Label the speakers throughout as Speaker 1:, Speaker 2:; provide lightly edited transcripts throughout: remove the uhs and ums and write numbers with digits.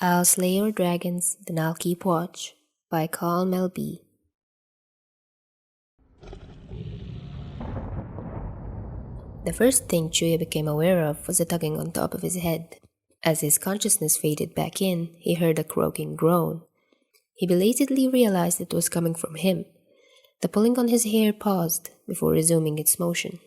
Speaker 1: I'll slay your dragons, then I'll keep watch, by Carl Melby. The first thing Chuya became aware of was a tugging on top of his head. As his consciousness faded back in, he heard a croaking groan. He belatedly realized it was coming from him. The pulling on his hair paused before resuming its motion.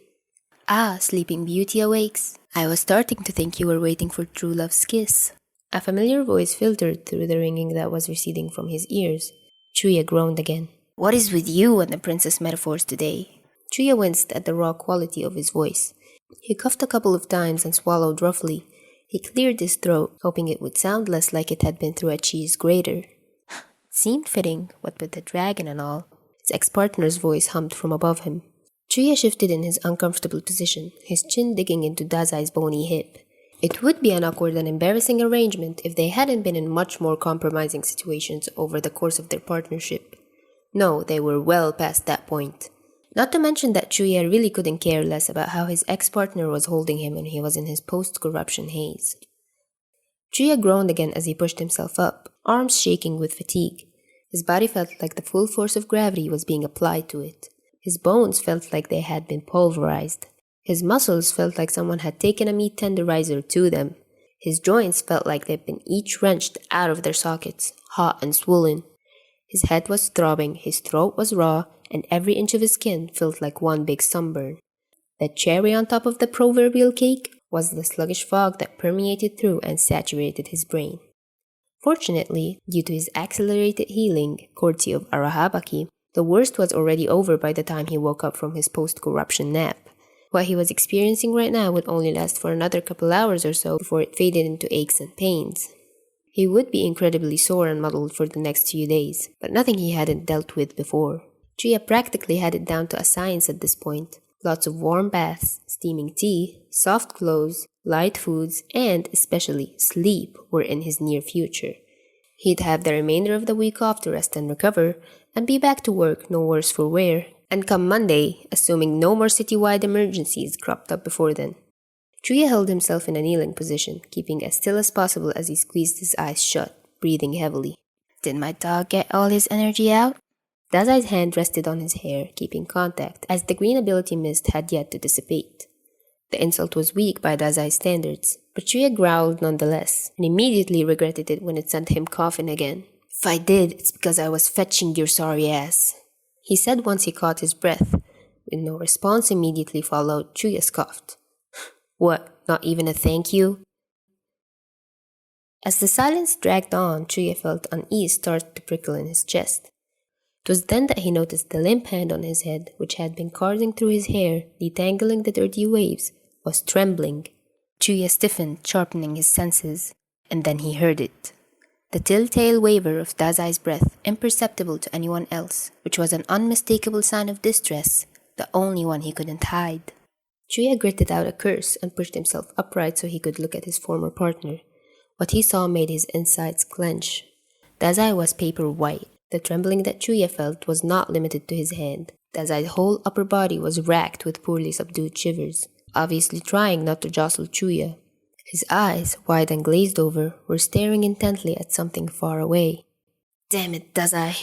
Speaker 1: "Ah, Sleeping Beauty awakes. I was starting to think you were waiting for true love's kiss." A familiar voice filtered through the ringing that was receding from his ears. Chuya groaned again. "What is with you and the princess metaphors today?" Chuya winced at the raw quality of his voice. He coughed a couple of times and swallowed roughly. He cleared his throat, hoping it would sound less like it had been through a cheese grater. It seemed fitting, what with the dragon and all. His ex-partner's voice hummed from above him. Chuya shifted in his uncomfortable position, his chin digging into Dazai's bony hip. It would be an awkward and embarrassing arrangement if they hadn't been in much more compromising situations over the course of their partnership. No, they were well past that point. Not to mention that Chuya really couldn't care less about how his ex-partner was holding him when he was in his post-corruption haze. Chuya groaned again as he pushed himself up, arms shaking with fatigue. His body felt like the full force of gravity was being applied to it. His bones felt like they had been pulverized. His muscles felt like someone had taken a meat tenderizer to them. His joints felt like they'd been each wrenched out of their sockets, hot and swollen. His head was throbbing, his throat was raw, and every inch of his skin felt like one big sunburn. The cherry on top of the proverbial cake was the sluggish fog that permeated through and saturated his brain. Fortunately, due to his accelerated healing, courtesy of Arahabaki, the worst was already over by the time he woke up from his post-corruption nap. What he was experiencing right now would only last for another couple hours or so before it faded into aches and pains. He would be incredibly sore and muddled for the next few days, but nothing he hadn't dealt with before. Chuya practically had it down to a science at this point. Lots of warm baths, steaming tea, soft clothes, light foods, and especially sleep were in his near future. He'd have the remainder of the week off to rest and recover, and be back to work no worse for wear, and come Monday, assuming no more citywide emergencies cropped up before then. Chuya held himself in a kneeling position, keeping as still as possible as he squeezed his eyes shut, breathing heavily. "Did my dog get all his energy out?" Dazai's hand rested on his hair, keeping contact, as the green ability mist had yet to dissipate. The insult was weak by Dazai's standards, but Chuya growled nonetheless, and immediately regretted it when it sent him coughing again. "If I did, it's because I was fetching your sorry ass," he said once he caught his breath. With no response immediately followed, Chuya scoffed. "What, not even a thank you?" As the silence dragged on, Chuya felt unease start to prickle in his chest. It was then that he noticed the limp hand on his head, which had been coursing through his hair, detangling the dirty waves, was trembling. Chuya stiffened, sharpening his senses, and then he heard it. The telltale waver of Dazai's breath, imperceptible to anyone else, which was an unmistakable sign of distress, the only one he couldn't hide. Chuya gritted out a curse and pushed himself upright so he could look at his former partner. What he saw made his insides clench. Dazai was paper white. The trembling that Chuya felt was not limited to his hand. Dazai's whole upper body was racked with poorly subdued shivers, obviously trying not to jostle Chuya. His eyes, wide and glazed over, were staring intently at something far away. "Damn it, Dazai!"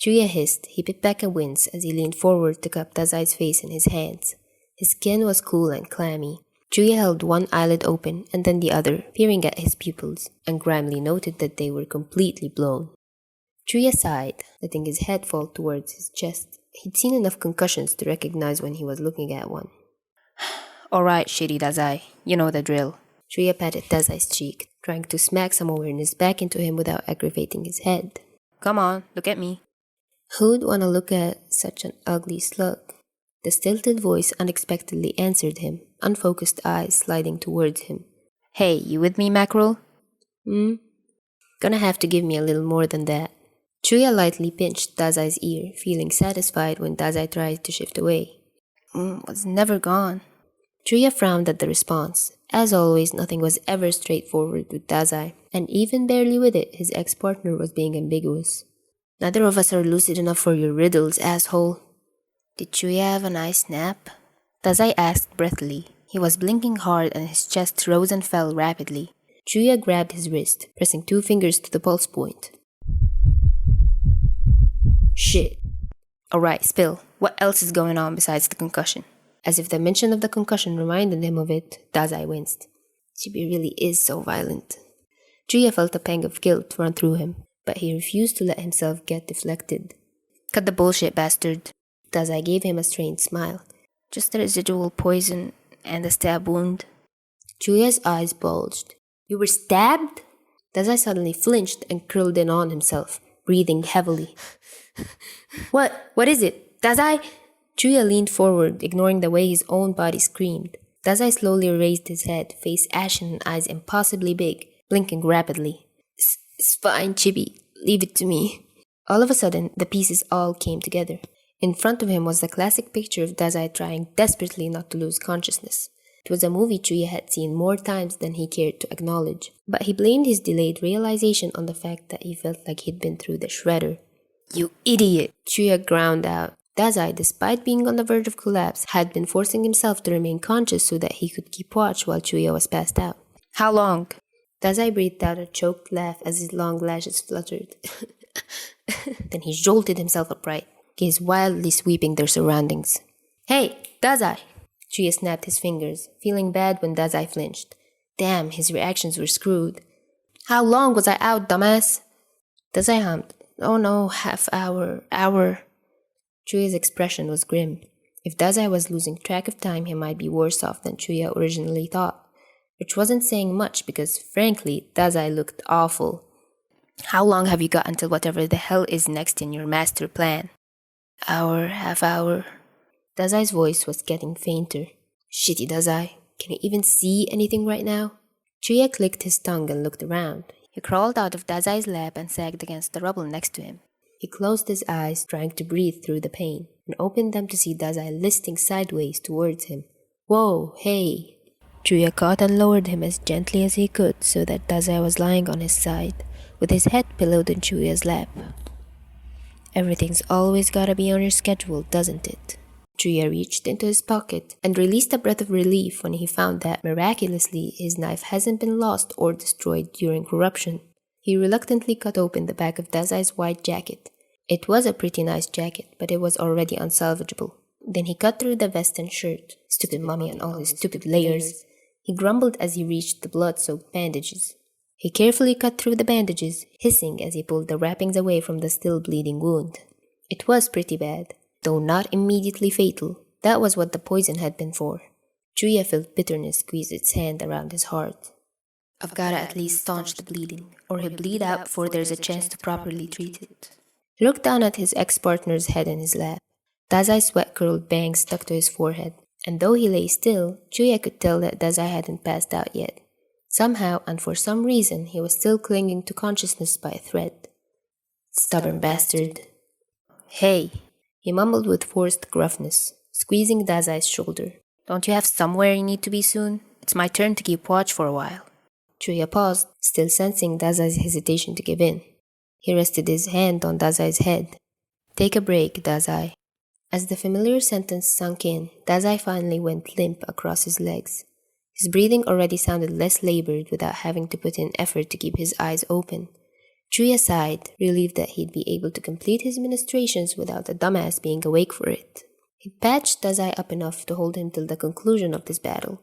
Speaker 1: Chuya hissed. He bit back a wince as he leaned forward to cup Dazai's face in his hands. His skin was cool and clammy. Chuya held one eyelid open and then the other, peering at his pupils, and grimly noted that they were completely blown. Chuya sighed, letting his head fall towards his chest. He'd seen enough concussions to recognize when he was looking at one. "Alright, shitty Dazai, you know the drill." Chuya patted Dazai's cheek, trying to smack some awareness back into him without aggravating his head. "Come on, look at me." Who'd want to look at such an ugly slug? The stilted voice unexpectedly answered him, unfocused eyes sliding towards him. "Hey, you with me, Mackerel?" Gonna have to give me a little more than that." Chuya lightly pinched Dazai's ear, feeling satisfied when Dazai tried to shift away. "Was never gone." Chuya frowned at the response. As always, nothing was ever straightforward with Dazai, and even barely with it, his ex-partner was being ambiguous. "Neither of us are lucid enough for your riddles, asshole." "Did Chuya have a nice nap?" Dazai asked breathily. He was blinking hard and his chest rose and fell rapidly. Chuya grabbed his wrist, pressing 2 fingers to the pulse point. Shit. Alright, spill. What else is going on besides the concussion? As if the mention of the concussion reminded him of it, Dazai winced. Chibi really is so violent. Chuya felt a pang of guilt run through him, but he refused to let himself get deflected. Cut the bullshit, bastard. Dazai gave him a strained smile. Just the residual poison and a stab wound. Chuya's eyes bulged. You were stabbed? Dazai suddenly flinched and curled in on himself, breathing heavily. What is it? Dazai? Chuya leaned forward, ignoring the way his own body screamed. Dazai slowly raised his head, face ashen and eyes impossibly big, blinking rapidly. It's fine, Chibi. Leave it to me. All of a sudden, the pieces all came together. In front of him was the classic picture of Dazai trying desperately not to lose consciousness. It was a movie Chuya had seen more times than he cared to acknowledge, but he blamed his delayed realization on the fact that he felt like he'd been through the shredder. You idiot! Chuya ground out. Dazai, despite being on the verge of collapse, had been forcing himself to remain conscious so that he could keep watch while Chuya was passed out. How long? Dazai breathed out a choked laugh as his long lashes fluttered. Then he jolted himself upright, gaze wildly sweeping their surroundings. Hey, Dazai! Chuya snapped his fingers, feeling bad when Dazai flinched. Damn, his reactions were screwed. How long was I out, dumbass? Dazai hummed. Oh no, half hour. Chuya's expression was grim. If Dazai was losing track of time, he might be worse off than Chuya originally thought, which wasn't saying much because, frankly, Dazai looked awful. How long have you got until whatever the hell is next in your master plan? Hour, half hour. Dazai's voice was getting fainter. Shitty Dazai, can you even see anything right now? Chuya clicked his tongue and looked around. He crawled out of Dazai's lap and sagged against the rubble next to him. He closed his eyes, trying to breathe through the pain, and opened them to see Dazai listing sideways towards him. Whoa, hey! Chuya caught and lowered him as gently as he could so that Dazai was lying on his side, with his head pillowed in Chuya's lap. Everything's always gotta be on your schedule, doesn't it? Chuya reached into his pocket and released a breath of relief when he found that, miraculously, his knife hasn't been lost or destroyed during corruption. He reluctantly cut open the back of Dazai's white jacket. It was a pretty nice jacket, but it was already unsalvageable. Then he cut through the vest and shirt. Stupid mummy and all his stupid layers. He grumbled as he reached the blood-soaked bandages. He carefully cut through the bandages, hissing as he pulled the wrappings away from the still bleeding wound. It was pretty bad, though not immediately fatal. That was what the poison had been for. Chuya felt bitterness squeeze its hand around his heart. I've gotta at least staunch the bleeding, or he'll bleed out before there's a chance to properly treat it. He looked down at his ex-partner's head in his lap. Dazai's sweat-curled bangs stuck to his forehead, and though he lay still, Chuya could tell that Dazai hadn't passed out yet. Somehow, and for some reason, he was still clinging to consciousness by a thread. Stubborn bastard. Hey, he mumbled with forced gruffness, squeezing Dazai's shoulder. Don't you have somewhere you need to be soon? It's my turn to keep watch for a while. Chuya paused, still sensing Dazai's hesitation to give in. He rested his hand on Dazai's head. Take a break, Dazai. As the familiar sentence sunk in, Dazai finally went limp across his legs. His breathing already sounded less labored without having to put in effort to keep his eyes open. Chuya sighed, relieved that he'd be able to complete his ministrations without the dumbass being awake for it. He'd patched Dazai up enough to hold him till the conclusion of this battle.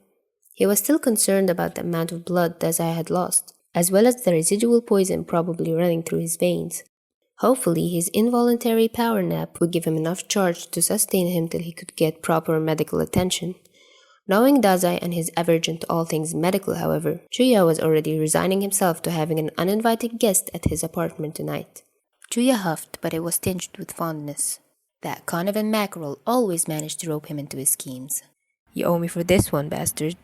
Speaker 1: He was still concerned about the amount of blood Dazai had lost, as well as the residual poison probably running through his veins. Hopefully, his involuntary power nap would give him enough charge to sustain him till he could get proper medical attention. Knowing Dazai and his aversion to all things medical, however, Chuya was already resigning himself to having an uninvited guest at his apartment tonight. Chuya huffed, but it was tinged with fondness. That Conovan mackerel always managed to rope him into his schemes. You owe me for this one, bastard.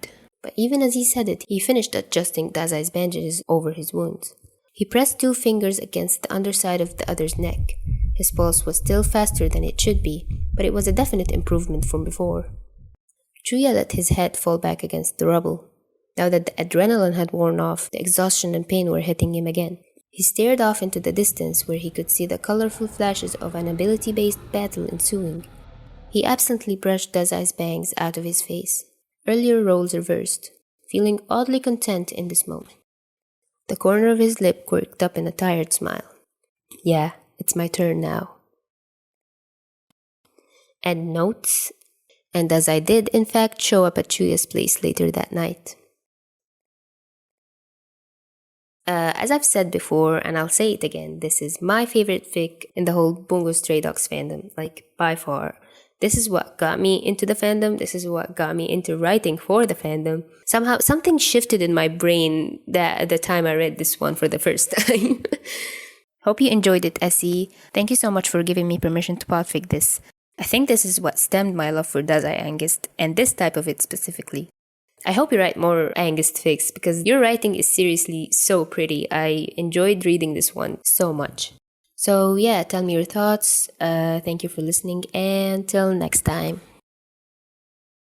Speaker 1: But even as he said it, he finished adjusting Dazai's bandages over his wounds. He pressed 2 fingers against the underside of the other's neck. His pulse was still faster than it should be, but it was a definite improvement from before. Chuya let his head fall back against the rubble. Now that the adrenaline had worn off, the exhaustion and pain were hitting him again. He stared off into the distance where he could see the colorful flashes of an ability-based battle ensuing. He absently brushed Dazai's bangs out of his face. Earlier roles reversed, feeling oddly content in this moment. The corner of his lip quirked up in a tired smile. Yeah, it's my turn now. And notes? And Dazai did, in fact, show up at Chuya's place later that night. As I've said before, and I'll say it again, this is my favorite fic in the whole Bungo Stray Dogs fandom, like by far. This is what got me into the fandom. This is what got me into writing for the fandom. Somehow, something shifted in my brain at the time I read this one for the first time. Hope you enjoyed it, Essie. Thank you so much for giving me permission to podfic this. I think this is what stemmed my love for Dazai Angst, and this type of it specifically. I hope you write more Angst fics, because your writing is seriously so pretty. I enjoyed reading this one so much. So yeah, tell me your thoughts. Thank you for listening, and till next time.